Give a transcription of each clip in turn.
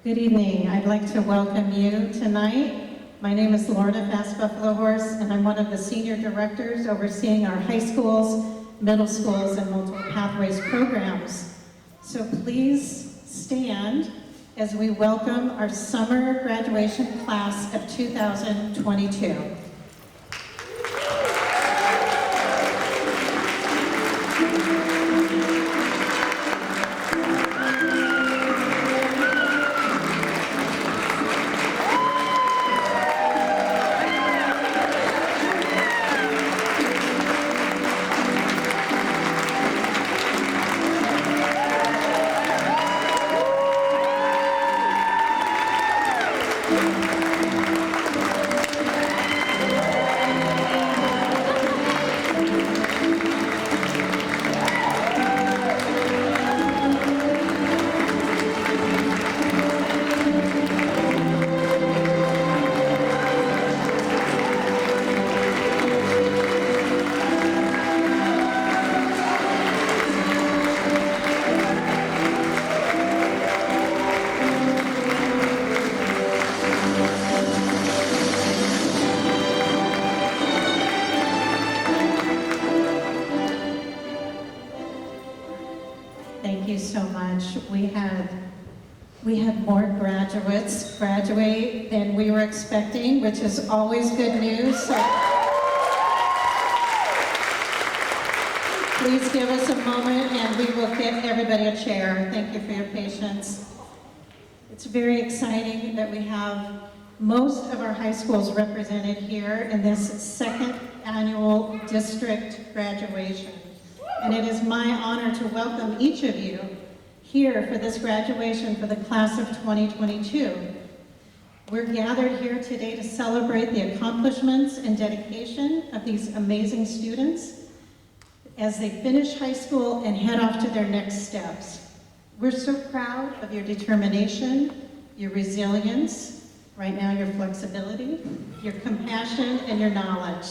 Good evening. I'd like to welcome you tonight. My name is Lorna Fast Buffalo Horse, and I'm one of the senior directors overseeing our high schools, middle schools, and multiple pathways programs. So please stand as we welcome our summer graduation class of 2022. We had more graduates graduate than we were expecting, which is always good news. So please give us a moment and we will give everybody a chair. Thank you for your patience. It's very exciting that we have most of our high schools represented here in this second annual district graduation. And it is my honor to welcome each of you here for this graduation for the class of 2022. We're gathered here today to celebrate the accomplishments and dedication of these amazing students as they finish high school and head off to their next steps. We're so proud of your determination, your resilience, right now your flexibility, your compassion, and your knowledge.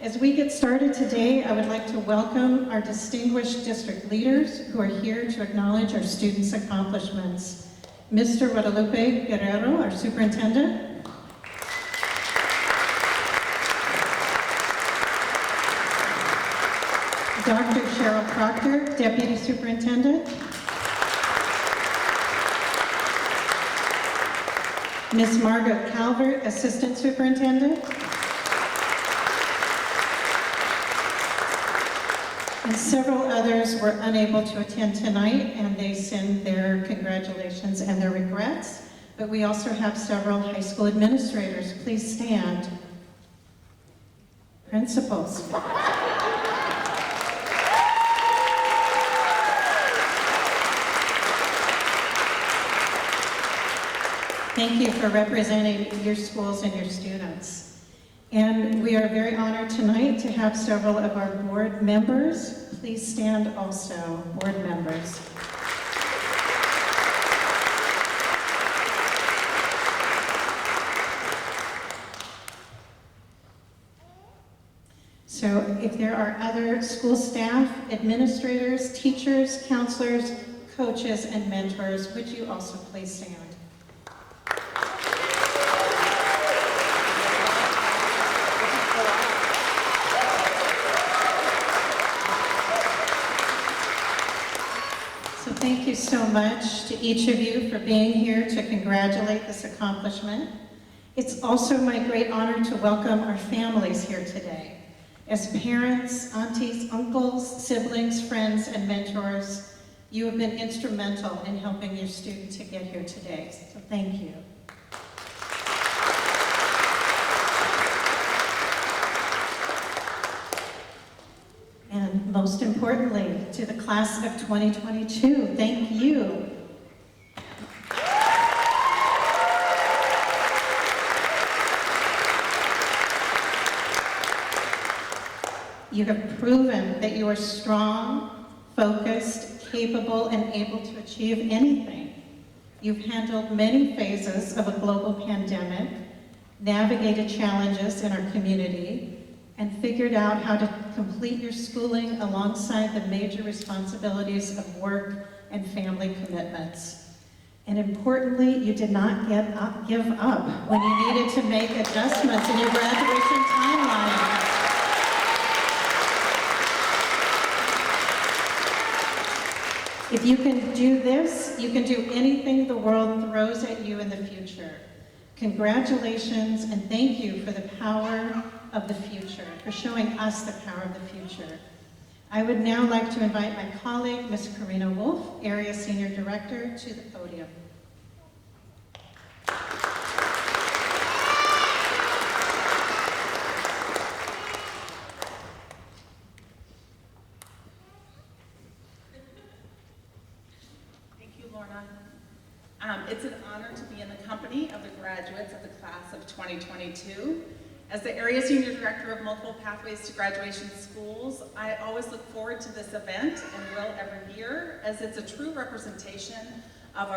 As we get started today, I would like to welcome our distinguished district leaders who are here to acknowledge our students' accomplishments. Mr. Guadalupe Guerrero, our superintendent. Dr. Cheryl Proctor, deputy superintendent. Ms. Margaret Calvert, assistant superintendent. And several others were unable to attend tonight, and they send their congratulations and their regrets. But we also have several high school administrators. Please stand. Principals. Thank you for representing your schools and your students. And we are very honored tonight to have several of our board members. Please stand also, board members. So if there are other school staff, administrators, teachers, counselors, coaches, and mentors, would you also please stand? Thank you so much to each of you for being here to congratulate this accomplishment. It's also my great honor to welcome our families here today. As parents, aunties, uncles, siblings, friends, and mentors, you have been instrumental in helping your student to get here today, so thank you. And most importantly, to the class of 2022, thank you. You have proven that you are strong, focused, capable, and able to achieve anything. You've handled many phases of a global pandemic, navigated challenges in our community, and figured out how to complete your schooling alongside the major responsibilities of work and family commitments. And importantly, you did not give up when you needed to make adjustments in your graduation timeline. If you can do this, you can do anything the world throws at you in the future. Congratulations, and thank you for the power of the future, for showing us the power of the future. I would now like to invite my colleague, Ms. Karina Wolf, Area Senior Director, to the podium. It's an honor to be in the company of the graduates of the class of 2022. As the Area Senior Director of Multiple Pathways to Graduation Schools, I always look forward to this event and will every year, as it's a true representation of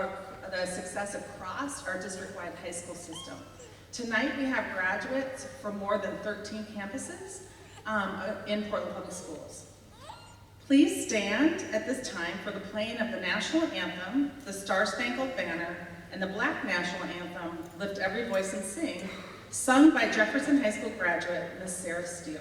the success across our district-wide high school system. Tonight we have graduates from more than 13 campuses in Portland Public Schools. Please stand at this time for the playing of the National Anthem, the Star-Spangled Banner, and the Black National Anthem, Lift Every Voice and Sing, sung by Jefferson High School graduate, Ms. Sarah Steele.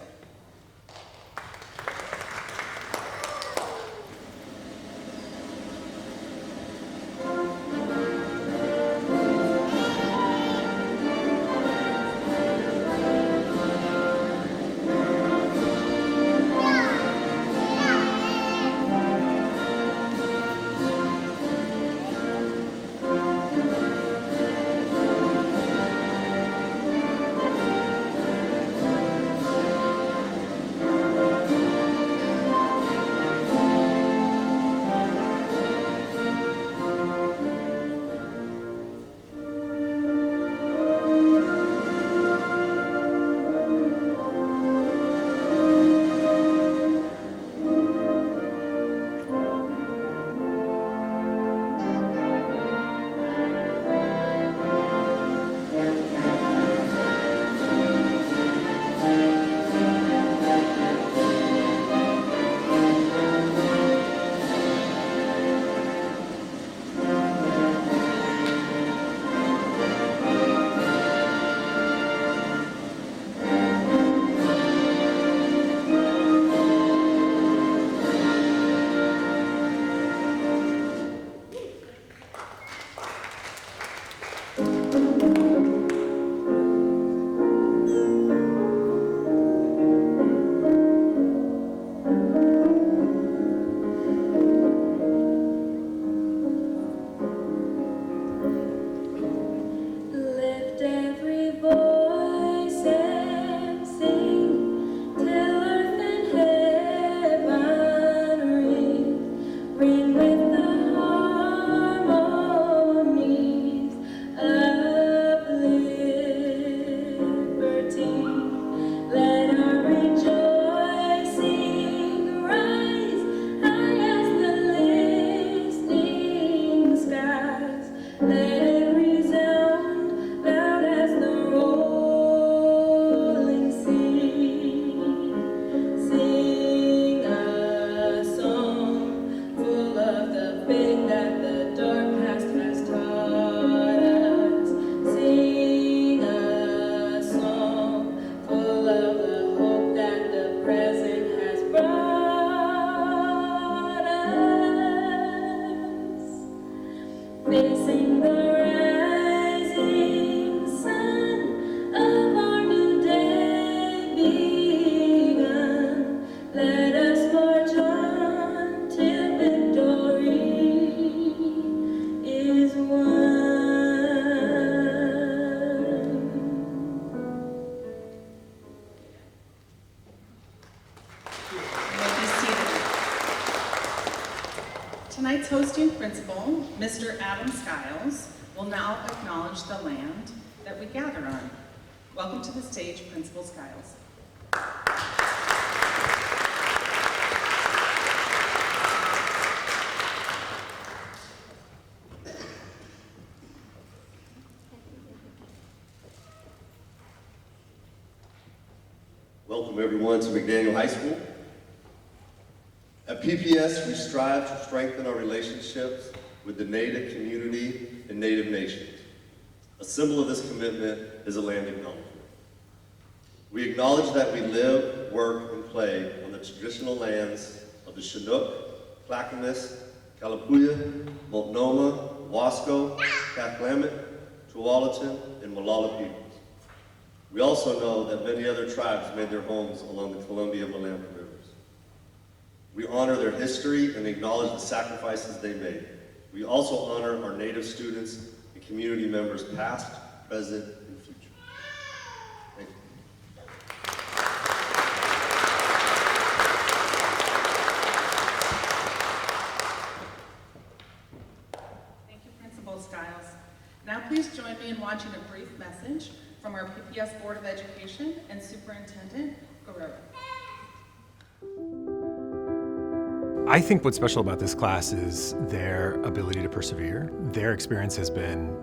Tonight's hosting principal, Mr. Adam Skiles, will now acknowledge the land that we gather on. Welcome to the stage, Principal Skiles. Welcome everyone to McDaniel High School. At PPS, we strive to strengthen our relationships with the Native community and Native nations. A symbol of this commitment is a land acknowledgement. We acknowledge that we live, work, and play on the traditional lands of the Chinook, Clackamas, Kalapuya, Multnomah, Wasco, Cathlamet, Tualatin, and Molalla peoples. We also know that many other tribes made their homes along the Columbia-Willamette rivers. We honor their history and acknowledge the sacrifices they made. We also honor our Native students and community members past, present, and future. Thank you. Thank you, Principal Stiles. Now please join me in watching a brief message from our PPS Board of Education and Superintendent Guerrero. I think what's special about this class is their ability to persevere. Their experience has been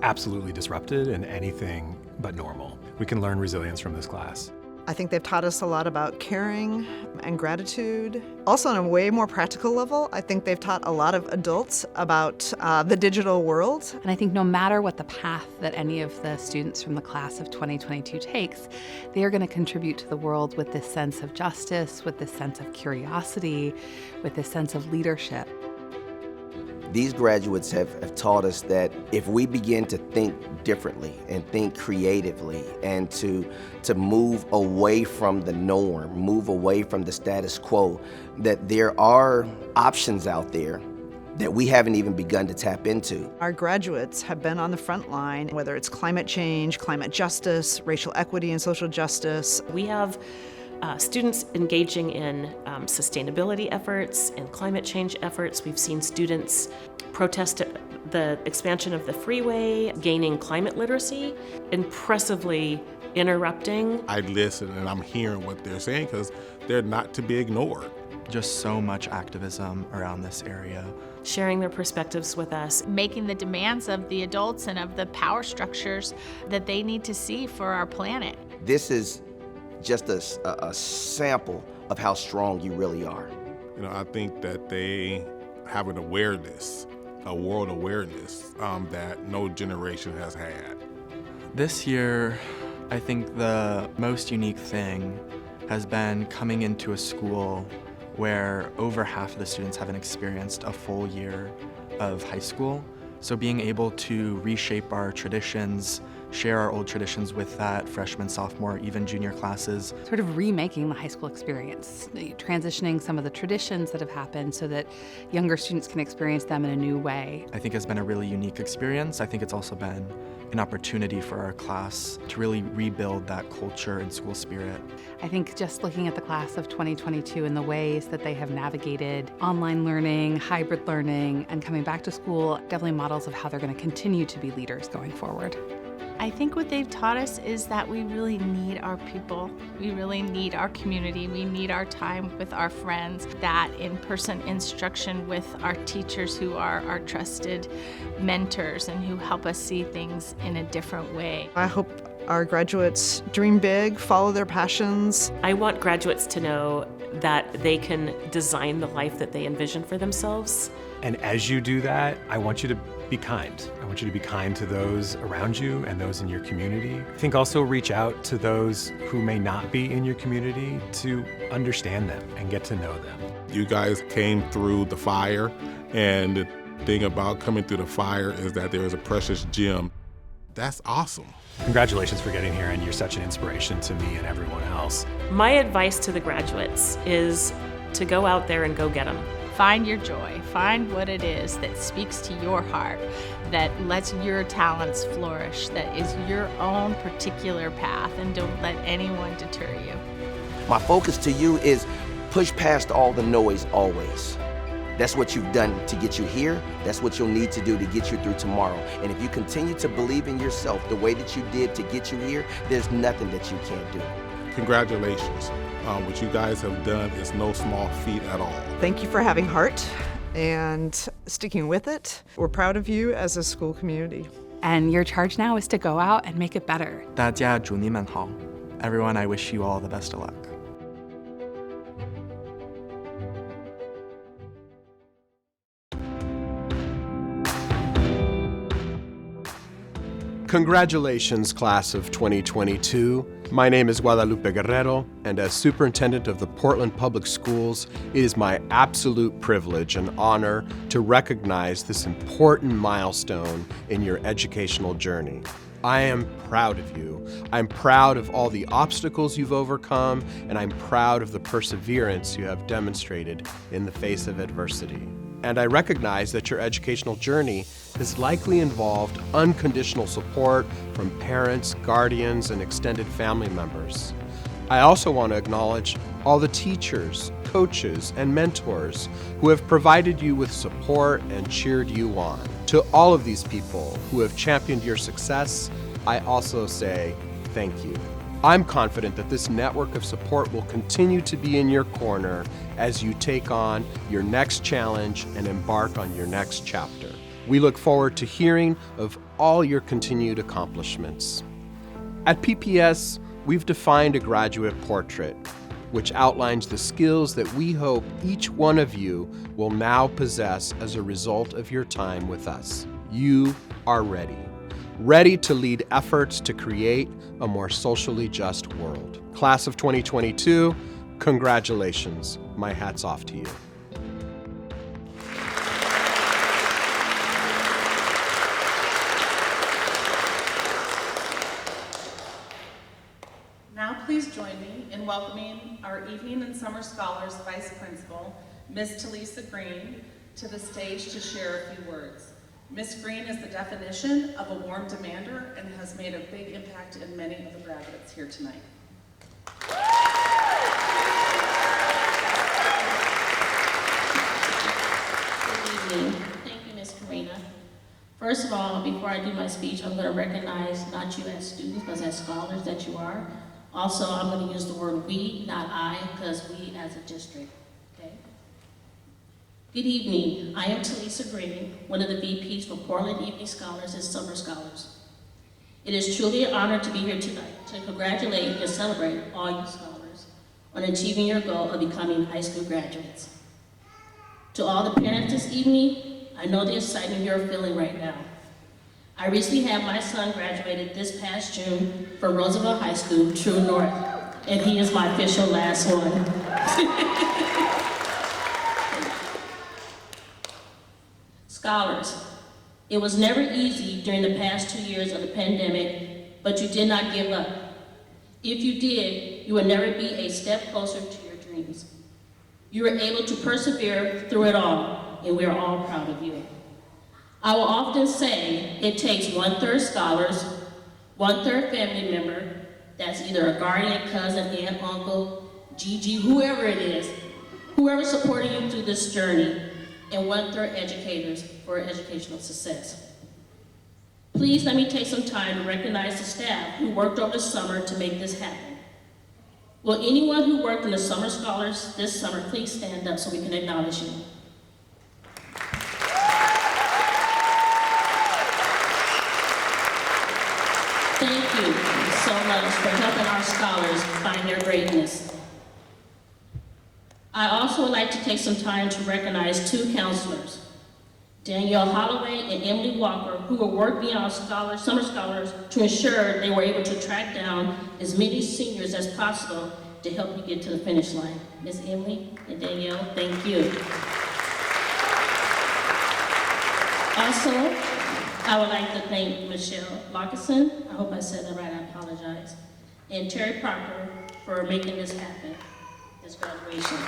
absolutely disrupted and anything but normal. We can learn resilience from this class. I think they've taught us a lot about caring and gratitude. Also, on a way more practical level, I think they've taught a lot of adults about the digital world. And I think no matter what the path that any of the students from the class of 2022 takes, they are going to contribute to the world with this sense of justice, with this sense of curiosity, with this sense of leadership. These graduates have taught us that if we begin to think differently and think creatively and to move away from the norm, move away from the status quo, that there are options out there that we haven't even begun to tap into. Our graduates have been on the front line, whether it's climate change, climate justice, racial equity and social justice. We have students engaging in sustainability efforts and climate change efforts. We've seen students protest the expansion of the freeway, gaining climate literacy, impressively interrupting. I listen and I'm hearing what they're saying because they're not to be ignored. Just so much activism around this area. Sharing their perspectives with us. Making the demands of the adults and of the power structures that they need to see for our planet. This is just a sample of how strong you really are. You know, I think that they have an awareness, a world awareness that no generation has had. This year, I think the most unique thing has been coming into a school where over half of the students haven't experienced a full year of high school. So being able to reshape our traditions, share our old traditions with that freshman, sophomore, even junior classes. Sort of remaking the high school experience, transitioning some of the traditions that have happened so that younger students can experience them in a new way. I think has been a really unique experience. I think it's also been an opportunity for our class to really rebuild that culture and school spirit. I think just looking at the class of 2022 and the ways that they have navigated online learning, hybrid learning, and coming back to school, definitely models of how they're going to continue to be leaders going forward. I think what they've taught us is that we really need our people. We really need our community. We need our time with our friends. That in-person instruction with our teachers who are our trusted mentors and who help us see things in a different way. I hope our graduates dream big, follow their passions. I want graduates to know that they can design the life that they envision for themselves. And as you do that, I want you to be kind. I want you to be kind to those around you and those in your community. I think also reach out to those who may not be in your community to understand them and get to know them. You guys came through the fire, and the thing about coming through the fire is that there is a precious gem. That's awesome. Congratulations for getting here, and you're such an inspiration to me and everyone else. My advice to the graduates is to go out there and go get them. Find your joy. Find what it is that speaks to your heart, that lets your talents flourish, that is your own particular path, and don't let anyone deter you. My focus to you is push past all the noise always. That's what you've done to get you here. That's what you'll need to do to get you through tomorrow. And if you continue to believe in yourself the way that you did to get you here, there's nothing that you can't do. Congratulations. What you guys have done is no small feat at all. Thank you for having heart and sticking with it. We're proud of you as a school community. And your charge now is to go out and make it better. 大家祝你们好. Everyone, I wish you all the best of luck. Congratulations, class of 2022. My name is Guadalupe Guerrero, and as superintendent of the Portland Public Schools, it is my absolute privilege and honor to recognize this important milestone in your educational journey. I am proud of you. I'm proud of all the obstacles you've overcome, and I'm proud of the perseverance you have demonstrated in the face of adversity. And I recognize that your educational journey has likely involved unconditional support from parents, guardians, and extended family members. I also want to acknowledge all the teachers, coaches, and mentors who have provided you with support and cheered you on. To all of these people who have championed your success, I also say thank you. I'm confident that this network of support will continue to be in your corner as you take on your next challenge and embark on your next chapter. We look forward to hearing of all your continued accomplishments. At PPS, we've defined a graduate portrait, which outlines the skills that we hope each one of you will now possess as a result of your time with us. You are ready. Ready to lead efforts to create a more socially just world. Class of 2022, congratulations. My hat's off to you. Now please join me in welcoming our Evening and Summer Scholars Vice Principal, Ms. Theresa Green, to the stage to share a few words. Ms. Green is the definition of a warm demander and has made a big impact in many of the graduates here tonight. Good evening. Thank you, Ms. Karina. First of all, before I do my speech, I'm going to recognize not you as students, but as scholars that you are. Also, I'm going to use the word we, not I, because we as a district. Good evening. I am Theresa Green, one of the VPs for Portland Evening Scholars and Summer Scholars. It is truly an honor to be here tonight to congratulate and celebrate all you scholars on achieving your goal of becoming high school graduates. To all the parents this evening, I know the excitement you're feeling right now. I recently had my son graduated this past June from Roosevelt High School, True North, and he is my official last one. Scholars, it was never easy during the past 2 years of the pandemic, but you did not give up. If you did, you would never be a step closer to your dreams. You were able to persevere through it all, and we are all proud of you. I will often say it takes 1/3 scholars, 1/3 family member, that's either a guardian, cousin, aunt, uncle, Gigi, whoever it is, whoever supported you through this journey, and 1/3 educators for educational success. Please let me take some time to recognize the staff who worked over the summer to make this happen. Will anyone who worked in the Summer Scholars this summer please stand up so we can acknowledge you? Thank you so much for helping our scholars find their greatness. I also would like to take some time to recognize 2 counselors, Danielle Holloway and Emily Walker, who will work beyond summer scholars to ensure they were able to track down as many seniors as possible to help you get to the finish line. Ms. Emily and Danielle, thank you. Also, I would like to thank Michelle Lockerson, I hope I said that right, I apologize, and Terry Parker for making this happen, this graduation.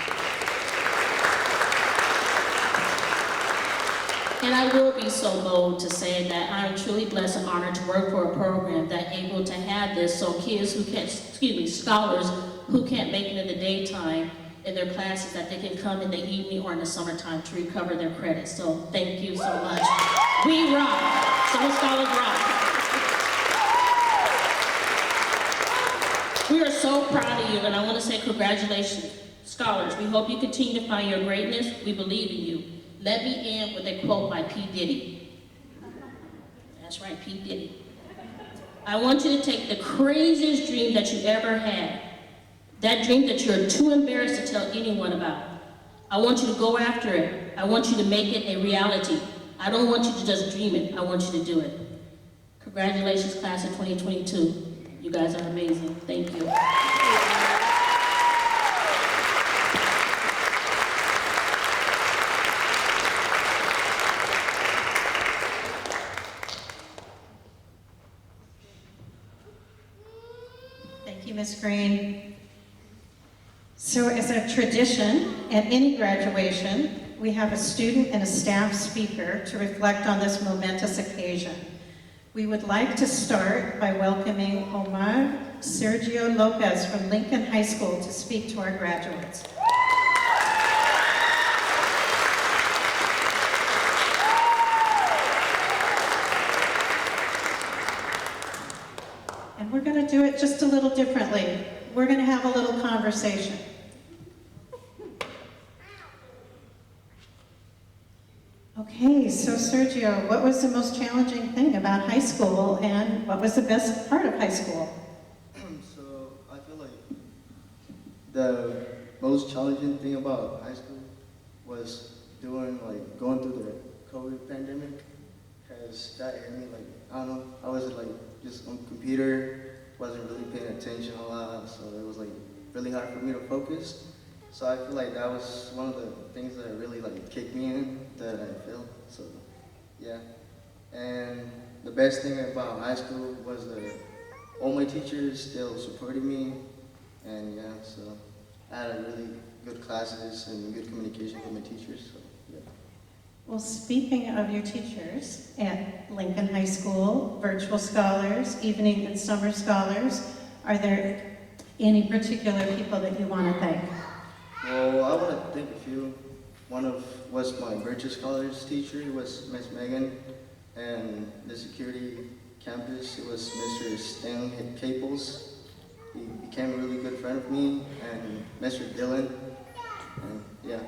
And I will be so bold to say that I am truly blessed and honored to work for a program that's able to have this so kids who can't, scholars who can't make it in the daytime in their classes, that they can come in the evening or in the summertime to recover their credits. So thank you so much. We rock. Summer Scholars rock. We are so proud of you, and I want to say congratulations. Scholars, we hope you continue to find your greatness. We believe in you. Let me end with a quote by P. Diddy. That's right, P. Diddy. I want you to take the craziest dream that you ever had, that dream that you're too embarrassed to tell anyone about. I want you to go after it. I want you to make it a reality. I don't want you to just dream it. I want you to do it. Congratulations, class of 2022. You guys are amazing. Thank you. Thank you, Ms. Green. So as a tradition at any graduation, we have a student and a staff speaker to reflect on this momentous occasion. We would like to start by welcoming Omar Sergio Lopez from Lincoln High School to speak to our graduates. And we're going to do it just a little differently. We're going to have a little conversation. Okay, so Sergio, what was the most challenging thing about high school and what was the best part of high school? So I feel like the most challenging thing about high school was going through the COVID pandemic, because that hit me I don't know, I was just on the computer, wasn't really paying attention a lot, so it was really hard for me to focus. So I feel like that was one of the things that really kicked me in, that I feel. So yeah. And the best thing about high school was that all my teachers still supported me, and yeah, so I had really good classes and good communication with my teachers, so yeah. Well, speaking of your teachers at Lincoln High School, virtual scholars, evening and summer scholars, are there any particular people that you want to thank? Well, I want to thank a few. One was my virtual scholars teacher, it was Miss Megan, and the security campus, it was Mr. Stanley Caples. He became a really good friend of me, and Mr. Dillon, and yeah.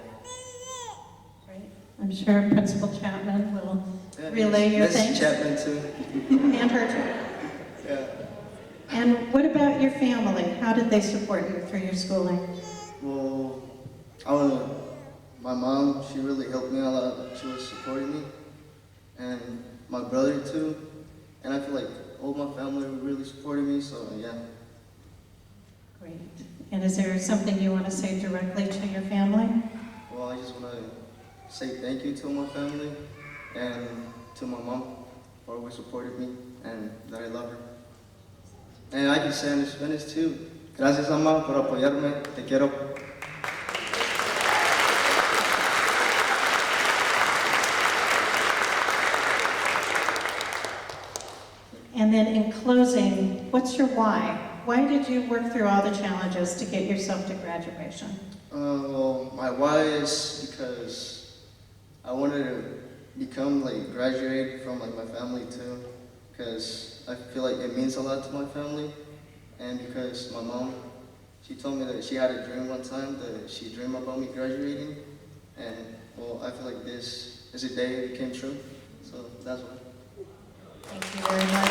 Great. I'm sure Principal Chapman will relay your thanks. Miss Chapman too. And her too. Yeah. And what about your family? How did they support you through your schooling? Well, my mom, she really helped me a lot. She was supporting me, and my brother too. And I feel like all my family really supported me, so yeah. Great. And is there something you want to say directly to your family? Well, I just want to say thank you to my family and to my mom for always supporting me and that I love her. And I can say in Spanish too. Gracias, mamá, por apoyarme. Te quiero. And then in closing, what's your why? Why did you work through all the challenges to get yourself to graduation? Well, my why is because I wanted to become graduate from my family too, because I feel like it means a lot to my family, and because my mom, she told me that she had a dream one time that she dreamed about me graduating, and well, I feel like this is a day it came true, so that's why. Thank you very much.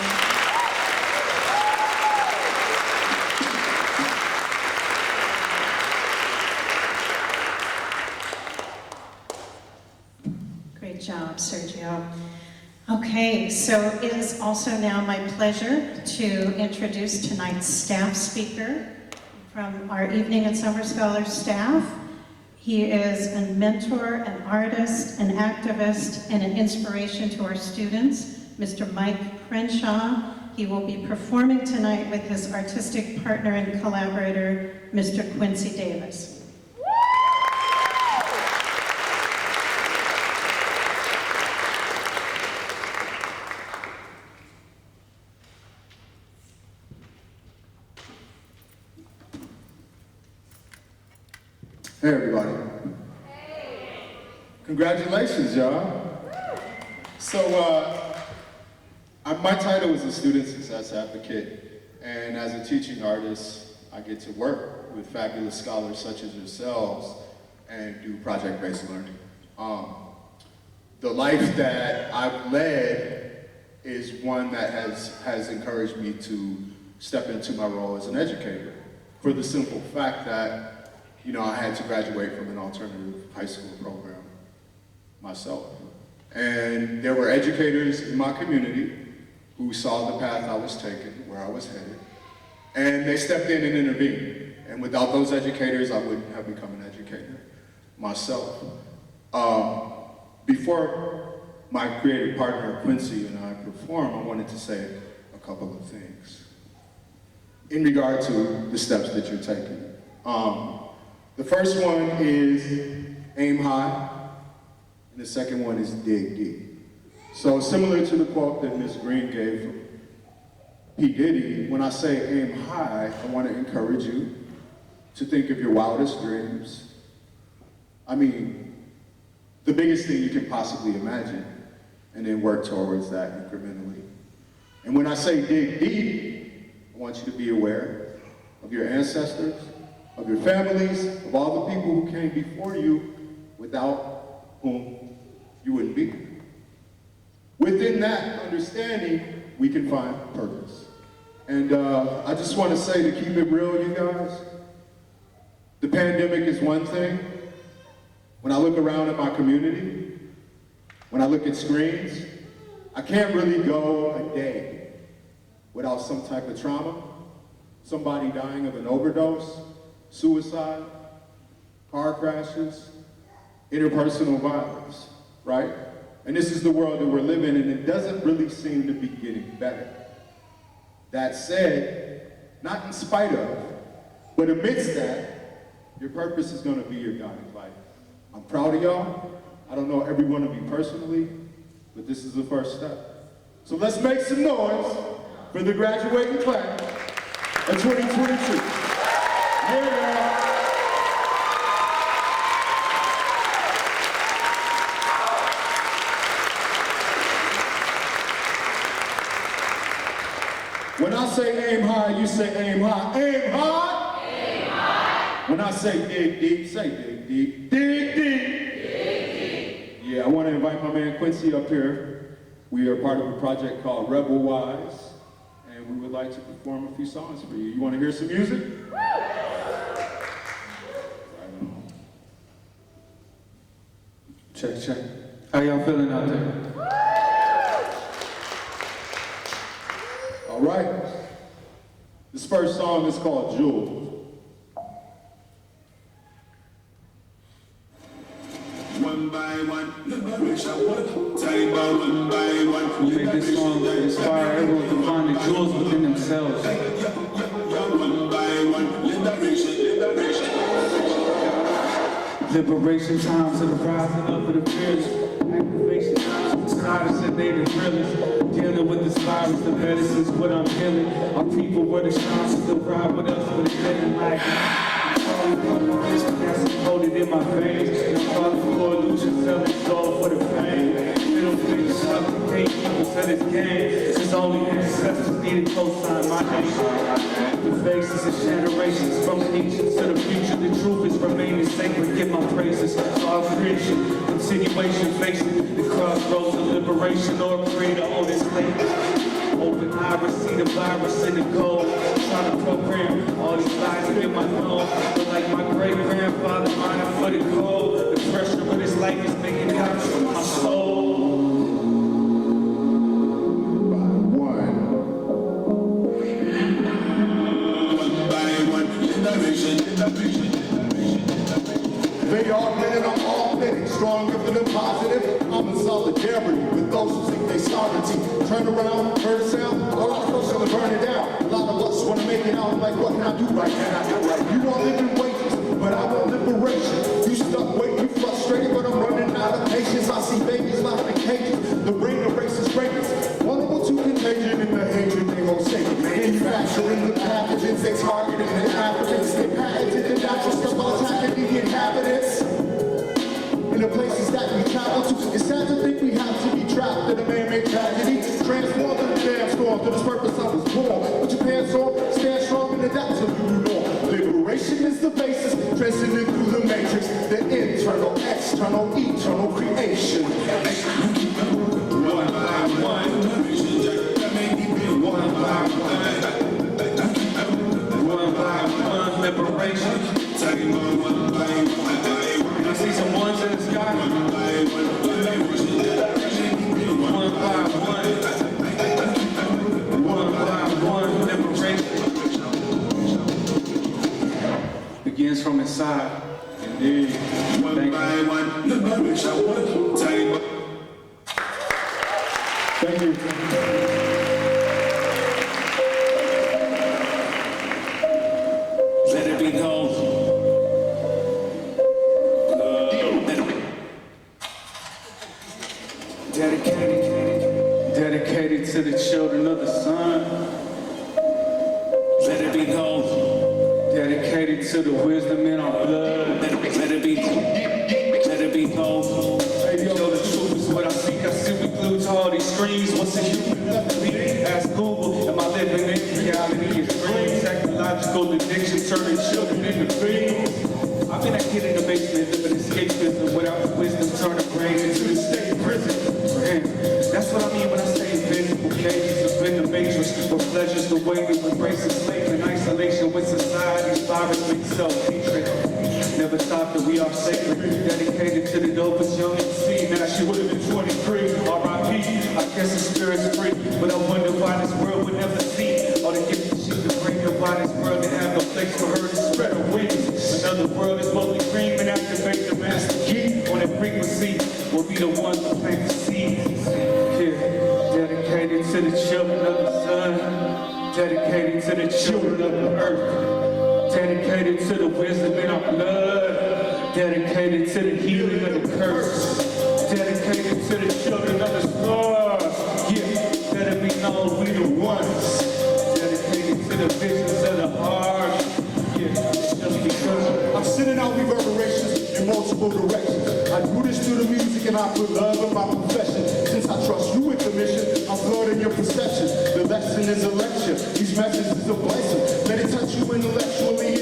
Great job, Sergio. Okay, so it is also now my pleasure to introduce tonight's staff speaker from our Evening and Summer Scholars staff. He is a mentor, an artist, an activist, and an inspiration to our students, Mr. Mike Crenshaw. He will be performing tonight with his artistic partner and collaborator, Mr. Quincy Davis. Hey everybody. Congratulations, y'all. So my title is a student success advocate, and as a teaching artist, I get to work with fabulous scholars such as yourselves and do project-based learning. The life that I've led is one that has encouraged me to step into my role as an educator, for the simple fact that I had to graduate from an alternative high school program myself. And there were educators in my community who saw the path I was taking, where I was headed, and they stepped in and intervened. And without those educators, I wouldn't have become an educator myself. Before my creative partner Quincy and I perform, I wanted to say a couple of things in regard to the steps that you're taking. The first one is aim high, and the second one is dig deep. So similar to the quote that Ms. Green gave from P. Diddy, when I say aim high, I want to encourage you to think of your wildest dreams. I mean, the biggest thing you can possibly imagine, and then work towards that incrementally. And when I say dig deep, I want you to be aware of your ancestors, of your families, of all the people who came before you, without whom you wouldn't be. Within that understanding, we can find purpose. And I just want to say, to keep it real, you guys, the pandemic is one thing. When I look around at my community, when I look at screens, I can't really go a day without some type of trauma, somebody dying of an overdose, suicide, car crashes, interpersonal violence, right? And this is the world that we're living in, and it doesn't really seem to be getting better. That said, not in spite of, but amidst that, your purpose is going to be your guiding light. I'm proud of y'all. I don't know every one of you personally, but this is the first step. So let's make some noise for the graduating class of 2022. Yeah. When I say aim high, you say aim high. Aim high. Aim high. When I say dig deep, say dig deep. Dig deep. Dig deep. Yeah, I want to invite my man Quincy up here. We are part of a project called Rebel Wise, and we would like to perform a few songs for you. You want to hear some music? Right on. Check, check. How y'all feeling out there? All right. This first song is called Jewel. One by one, liberation, time by one. We make this song to inspire everyone to find the jewels within themselves. One by one, liberation. Liberation time to the rising up of the fears. Activation time to the status and they the realest. Dealing with this virus, the medicine's what I'm feeling. Our people were the shines to still ride with us, but it's getting like hold it in my veins. And I'm falling for illusion, selling soul for the pain. Middle finger stuck to can't keep us at this game. Since only ancestors needed cosign my name. The faces of generations from ancient to the future. The truth is remaining sacred. Give my praises to our creation. Continuation facing the crossroads of liberation or creator on this land. Open iris, see the virus in the gold. Trying to program all these lies in my home. But like my great-grandfather mining for the gold. The pressure of this life is making copies of my soul. They all get it, I'm authentic, stronger than I'm positive. I'm in solidarity with those who think they sovereignty. Turn around, heard a sound, a lot of folks gonna burn it down. A lot of us wanna make it out like, what can I do right now? You want living wages, but I want liberation. You stuck waiting, you frustrated, but I'm running out of patience. I see babies locked in cages, the brain erases greatness. Vulnerable to contagion and the hatred they hold sacred. Manufacturing the pathogens, they targeting the Africans. They patented the natural stuff while attacking the inhabitants. In the places that we travel to, it's sad to think we have to be trapped in a man-made tragedy. Transform to the damn storm, to this purpose I was born. Put your pants on, stand strong and adapt to who you are. Liberation is the basis, transcending through the matrix. The internal, external, eternal creation. One by one, one by one, liberation. Time by one by one. I see some ones in the sky. One by one, liberation. One by one. Let it be known. Dedicated to the children of the sun. Let it be known. Dedicated to the wisdom in our blood. Let it be known. Baby, yo, the truth is what I seek. I see we glued to all these screens. What's a human left to me? Ask Google, am I living in reality of dreams? Technological addiction turning children into fiends. I've been a kid in the basement, living escapism without the wisdom, turning brain into the state prison. Man, that's what I mean when I say invisible cages up in the matrix, where pleasure's the way to embrace enslavement, isolation with society's virus makes self-hatred. Never thought that we are sacred, dedicated to the dopest young MC. Now she would have been 23, R.I.P. I guess the spirit's free, but I wonder why this world would never see all the gifts that she could bring up. Why this world didn't have no place for her to spread her wings. Another world is slowly cream and activate the master key on that frequency. We'll be the ones to plant the seeds. Yeah, dedicated to the children of the sun, dedicated to the children of the earth. Dedicated to the wisdom in our blood. Dedicated to the healing of the curse. Dedicated to the children of the stars. Yeah, let it be known we the ones. Dedicated to the visions of the heart. Yeah, it's just because I'm sending out reverberations in multiple directions. I do this through the music and I put love in my profession. Since I trust you with the mission, I'm flooding your perception. The lesson is a lecture. These messages is a blessing. Let it touch you intellectually.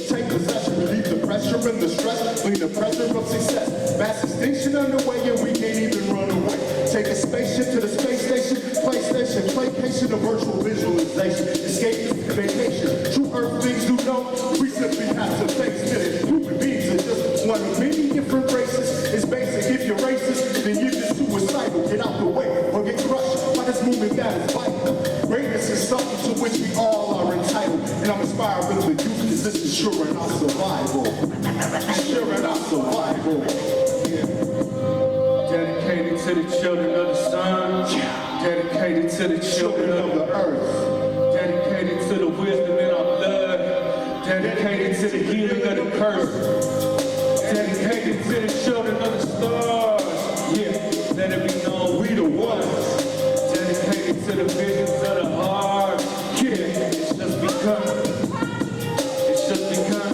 Take possession, relieve the pressure and the stress. Clean the pressure of success. Mass extinction underway and we can't even run away. Take a spaceship to the space station. PlayStation, playcation of virtual visualization. Escape, vacation. True earth things do know. We simply have to face it. Human beings are just one of many different races. It's basic. If you're racist, then you're just suicidal. Get out the way or get crushed by this movement that is vital. Greatness is something to which we all are entitled. And I'm inspired with the youth because this is ensuring our survival. Ensuring our survival. Yeah. dedicated to the children of the sun, dedicated to the children of the earth, dedicated to the wisdom in our blood, dedicated to the healing of the curse, dedicated to the children of the stars. Yeah, let it be known we the ones, dedicated to the visions of the heart. Yeah, it's just begun. It's just begun.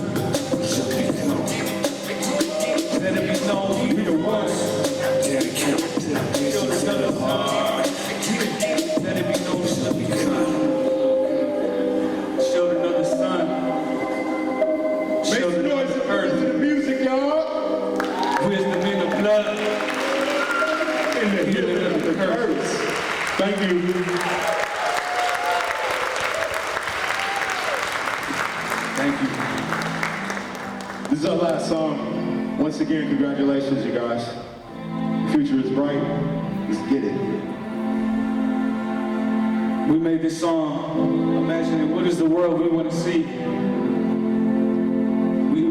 Let it be known we the ones. Dedicated to the children of the heart. Let it be known it's just begun. Children of the sun. Children of the earth. The music, y'all. Wisdom in the blood. In the healing of the curse. Thank you. Thank you. This is our last song. Once again, congratulations, you guys. The future is bright. Let's get it. We made this song imagining what is the world we want to see.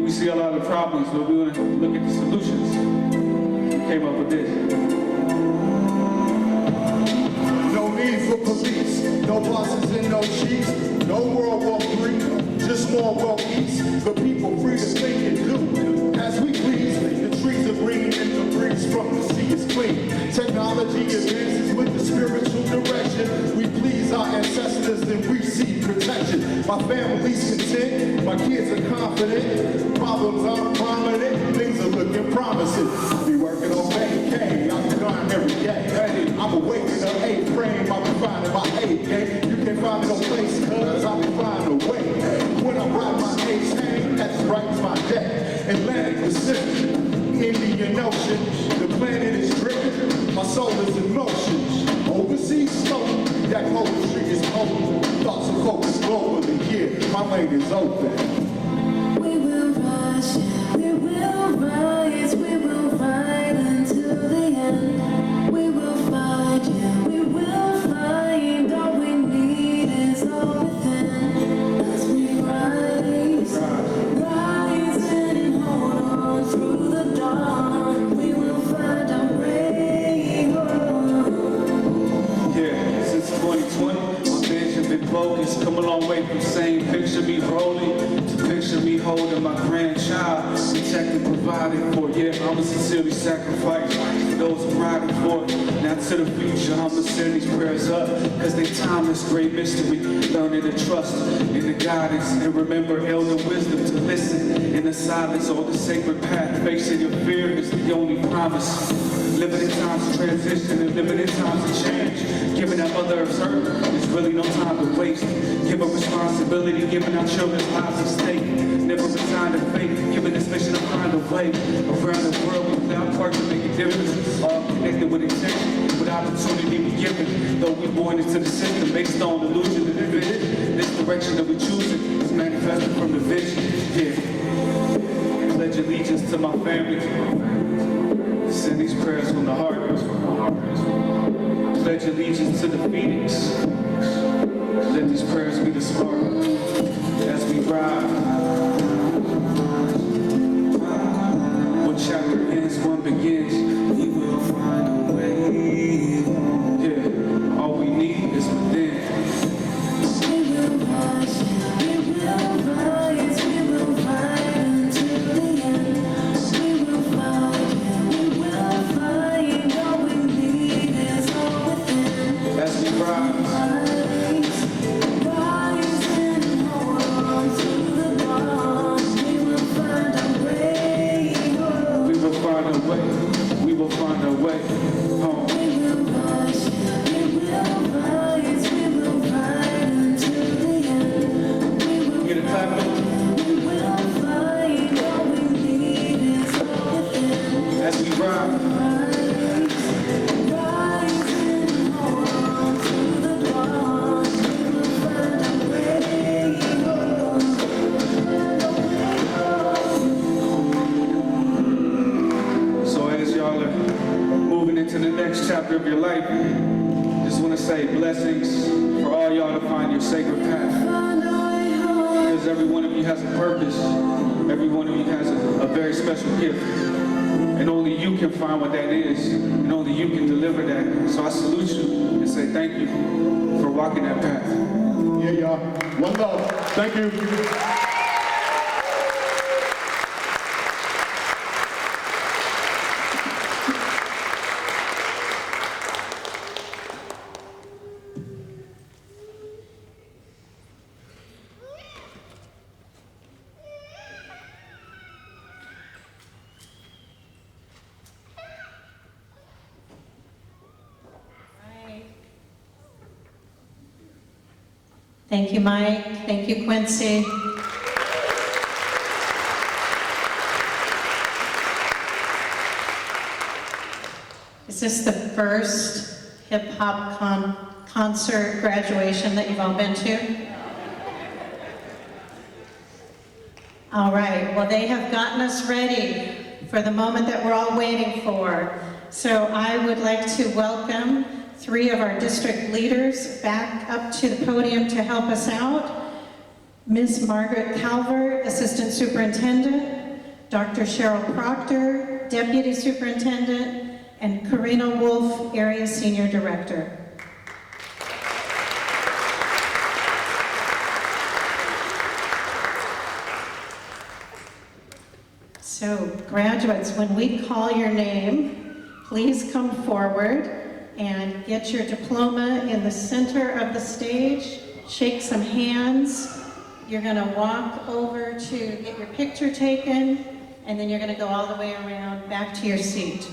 We see a lot of problems, but we want to look at the solutions. We came up with this. No need for police, no bosses and no chiefs, no World War III, just more world peace. The people free to think and do as we please. The trees are green and the breeze from the sea is clean. Technology advances with the spiritual direction. We please our ancestors and we see protection. My family's content, my kids are confident. Problems aren't prominent, things are looking promising. Be working on K, I'm gone every day. Hey, I'm awake in the 8th frame, I'll be finding my 8th game. You can't find me no place, cause I'll be finding a way. When I ride my A's hang, that's brightens my day. Atlantic Pacific, Indian Ocean, the planet is driven, my soul is in motion. Overseas smoke, that poetry is open. Thoughts are focused globally, yeah, my lane is open. We will rise, we will rise, we will fight until the end. We will fight, yeah, we will find all we need is all within. As we rise, rise and hold on through the dawn. We will find our way home. Yeah. focus. Come a long way from saying picture me rolling to picture me holding my grandchild, protected, provided for. Yeah, I'ma sincerely sacrifice for those I'm riding for. Now to the future, I'ma send these prayers up, cause they timeless, great mystery. Learning to trust in the guidance and remember elder wisdom to listen in the silence or the sacred path. Facing your fear is the only promise. Living in times of transition and living in times of change. Giving that Mother Earth's earth, there's really no time to waste. Give a responsibility, giving our children's lives at stake. Never resign to fate, giving this mission a find a way. Around the world, we play our part to make a difference. All connected with intention, with opportunity we given. Though we born into the system based on illusion and division, this direction that we choosing is manifested from the vision. Yeah. Pledge allegiance to my family. Send these prayers from the heart. Pledge allegiance to the Phoenix. Let these prayers be the spark as we ride. One chapter ends, one begins. We will find a way. Yeah, all we need is within. We will rise, we will rise, we will fight until the end. We will fight, we will find all we need is all within. As we rise. We will find a way home. We will rise, we will rise, we will fight until the end. We will get a clap. We will find all we need is all within. As we rise, rise and hold on to the dawn. We will find a way home. So as y'all are moving into the next chapter of your life, just want to say blessings for all y'all to find your sacred path. Because every one of you has a purpose. Every one of you has a very special gift. And only you can find what that is. And only you can deliver that. So I salute you and say thank you for walking that path. Yeah, y'all. One love. Thank you. Thank you, Mike. Thank you, Quincy. Is this the first hip-hop concert graduation that you've all been to? All right, well, they have gotten us ready for the moment that we're all waiting for. So I would like to welcome 3 of our district leaders back up to the podium to help us out. Ms. Margaret Calvert, Assistant Superintendent, Dr. Cheryl Proctor, Deputy Superintendent, and Karina Wolf, Area Senior Director. So, graduates, when we call your name, please come forward and get your diploma in the center of the stage, shake some hands. You're gonna walk over to get your picture taken, and then you're gonna go all the way around back to your seat.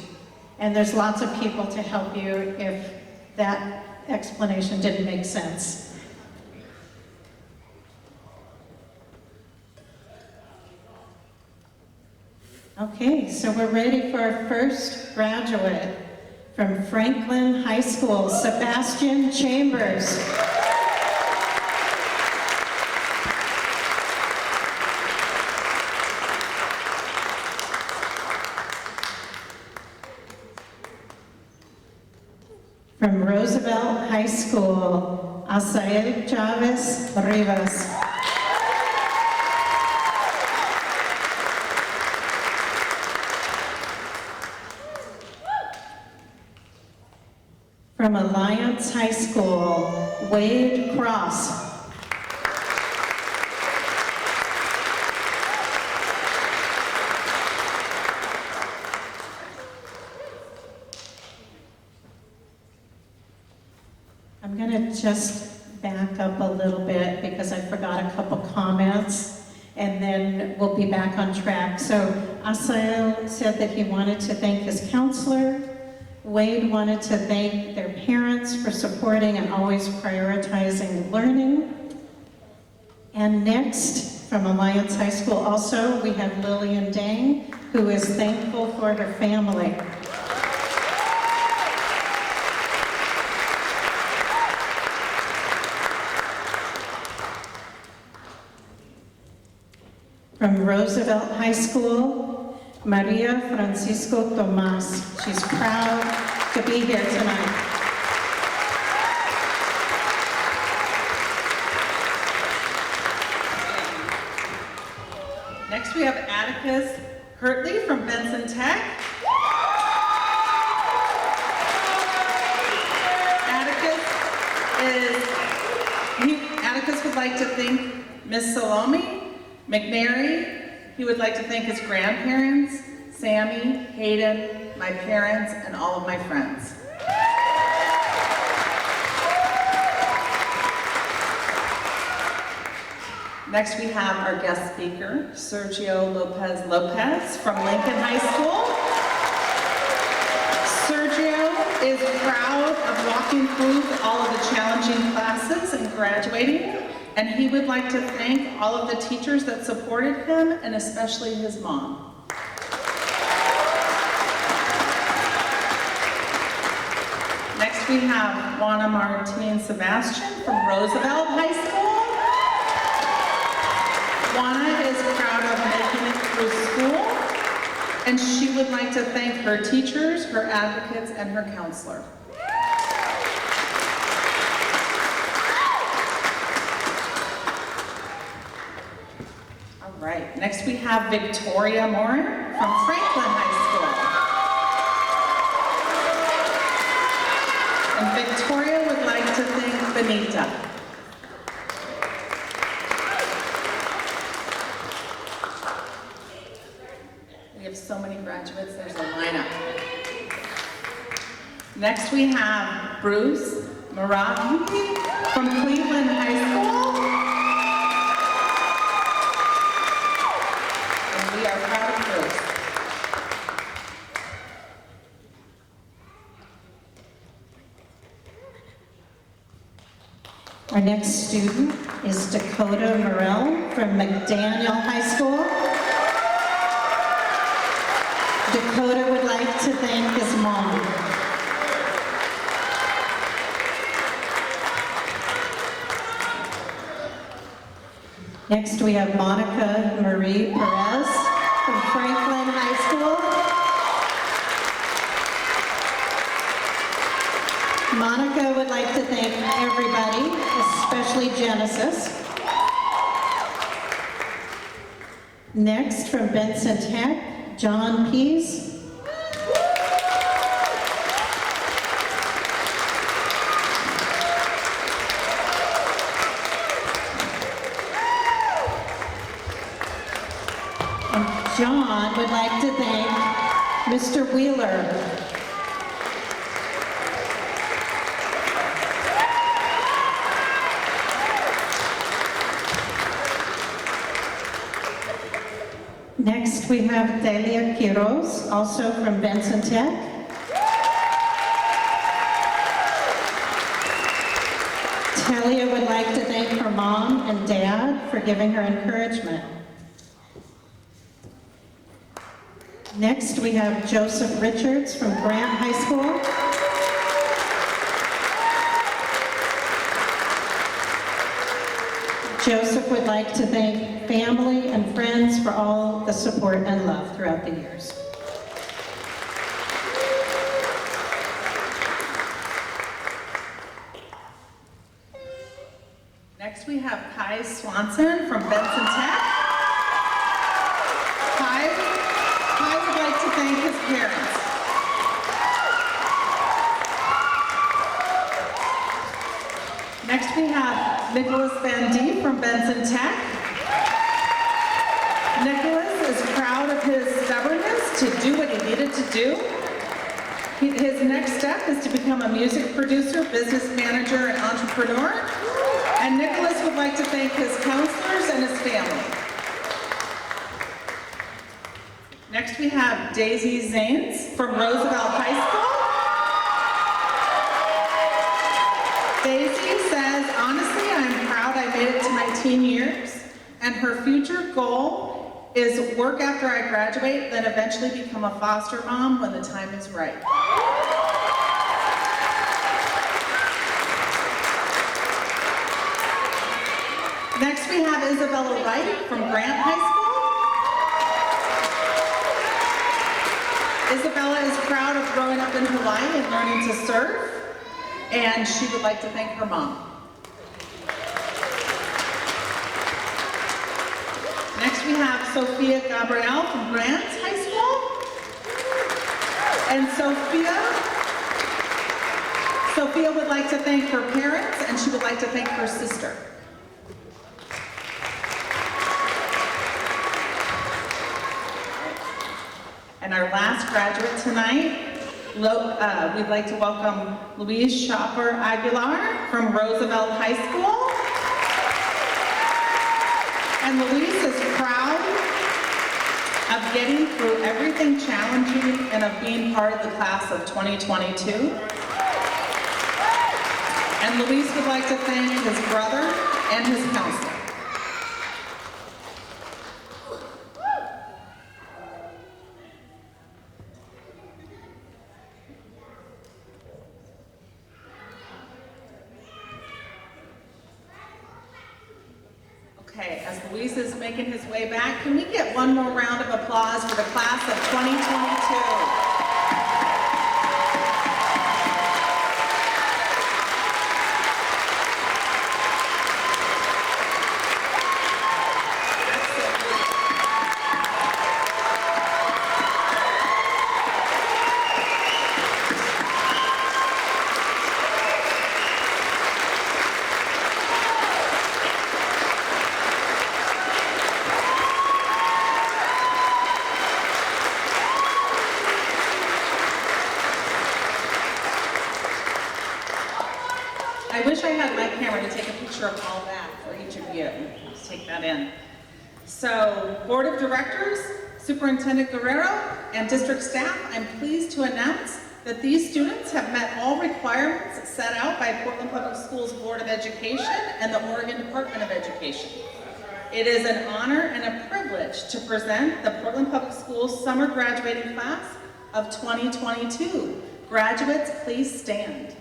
And there's lots of people to help you if that explanation didn't make sense. Okay, so we're ready for our first graduate. From Franklin High School, Sebastian Chambers. From Roosevelt High School, Asael Chavez Rivas. From Alliance High School, Wade Cross. just back up a little bit because I forgot a couple comments, and then we'll be back on track. So Asael said that he wanted to thank his counselor. Wade wanted to thank their parents for supporting and always prioritizing learning. And next, from Alliance High School also, we have Lillian Dang, who is thankful for her family. From Roosevelt High School, Maria Francisco Tomas. She's proud to be here tonight. Next we have Atticus Hertley from Benson Tech. Atticus would like to thank Miss Salome McNary. He would like to thank his grandparents, Sammy, Hayden, my parents, and all of my friends. Next, we have our guest speaker, Sergio Lopez from Lincoln High School. Sergio is proud of walking through all of the challenging classes and graduating, and he would like to thank all of the teachers that supported him, and especially his mom. Next, we have Juana Martin Sebastian from Roosevelt High School. Juana is proud of making it through school, and she would like to thank her teachers, her advocates, and her counselor. All right, next we have Victoria Morin from Franklin High School. And Victoria would like to thank Benita. So many graduates, there's a lineup. Next we have Bruce Marahi from Cleveland High School. And we are proud of Bruce. Our next student is Dakota Morell from McDaniel High School. Dakota would like to thank his mom. Next we have Monica Marie Perez from Franklin High School. Monica would like to thank everybody, especially Genesis. Next from Benson Tech, John Pease. And John would like to thank Mr. Wheeler. Next, we have Delia Quiroz, also from Benson Tech. Delia would like to thank her mom and dad for giving her encouragement. Next, we have Joseph Richards from Grant High School. Joseph would like to thank family and friends for all the support and love throughout the years. Next we have Kai Swanson from Benson Tech. Kai would like to thank his parents. Next we have Nicholas Van Dee from Benson Tech. Nicholas is proud of his stubbornness to do what he needed to do. His next step is to become a music producer, business manager, and entrepreneur. And Nicholas would like to thank his counselors and his family. Next we have Daisy Zanes from Roosevelt High School. Daisy says, honestly, I'm proud I made it to my teen years, and her future goal is work after I graduate, then eventually become a foster mom when the time is right. Next we have Isabella Wright from Grant High School. Isabella is proud of growing up in Hawaii and learning to surf, and she would like to thank her mom. Next we have Sophia Gabrielle from Grant High School. And Sophia would like to thank her parents, and she would like to thank her sister. And our last graduate tonight, we'd like to welcome Louise Shopper Aguilar from Roosevelt High School. And Louise is proud of getting through everything challenging and of being part of the class of 2022. And Louise would like to thank his brother and his counselor. Okay, as Luis is making his way back, can we get one more round of applause for the class of 2022? I wish I had my camera to take a picture of all that for each of you. Just take that in. So, Board of Directors, Superintendent Guerrero, and district staff, I'm pleased to announce that these students have met all requirements set out by Portland Public Schools Board of Education and the Oregon Department of Education. It is an honor and a privilege to present the Portland Public Schools Summer Graduating Class of 2022. Graduates, please stand.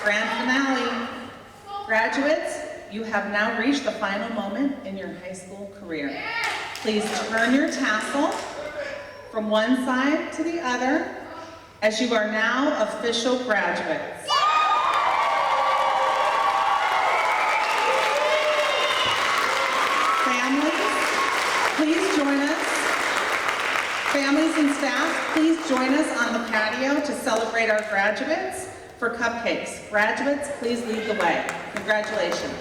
Grand finale. Graduates, you have now reached the final moment in your high school career. Please turn your tassel from one side to the other as you are now official graduates. Families, please join us. Families and staff, please join us on the patio to celebrate our graduates. For cupcakes. Graduates, please lead the way. Congratulations.